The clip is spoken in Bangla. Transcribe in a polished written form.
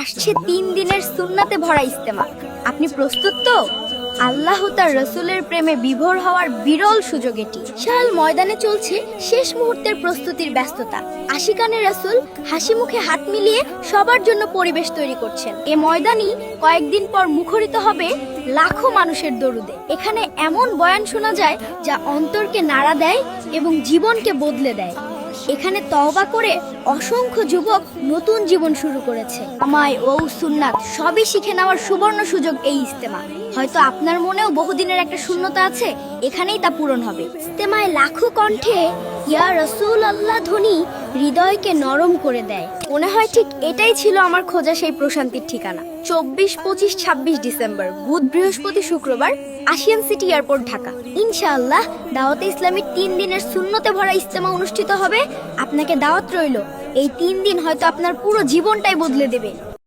আসছে 3 দিনের সুন্নাতে ভরা ইজতেমা। আপনি প্রস্তুত তো? আল্লাহ তার রসুলের প্রেমে বিভোর হওয়ার বিরল সুযোগ এটি। শাল ময়দানে চলছে শেষ মুহূর্তের প্রস্তুতির ব্যস্ততা। আশিকানে রসুল হাসি মুখে হাত মিলিয়ে সবার জন্য পরিবেশ তৈরি করছেন। এ ময়দানই কয়েকদিন পর মুখরিত হবে লাখো মানুষের দরুদে। এখানে এমন বয়ান শোনা যায় যা অন্তরকে নাড়া দেয় এবং জীবনকে বদলে দেয়। এখানে তওবা করে অসংখ্য যুবক নতুন জীবন শুরু করেছে। আমায় ও সুন্নাত সবই শিখে নেওয়ার সুবর্ণ সুযোগ এই ইজতেমা। হয়তো আপনার মনেও বহুদিনের একটা শূন্যতা আছে, এখানেই তা পূরণ হবে। ইজতেমায় লাখো কণ্ঠে ইয়া রাসূলুল্লাহ ধ্বনি হৃদয়কে নরম করে দেয়। মনে হয় ঠিক এটাই ছিল আমার খোঁজা সেই প্রশান্তির ঠিকানা। 24, 25, 26 ডিসেম্বর, বুধ, বৃহস্পতি, শুক্রবার, আশিয়ান সিটি এয়ারপোর্ট, ঢাকা। ইনশাআল্লাহ দাওয়াতে ইসলামীর 3 দিনের সুন্নতে ভরা ইজতেমা অনুষ্ঠিত হবে। আপনাকে দাওয়াত রইল। এই 3 দিন হয়তো আপনার পুরো জীবনটাই বদলে দেবে।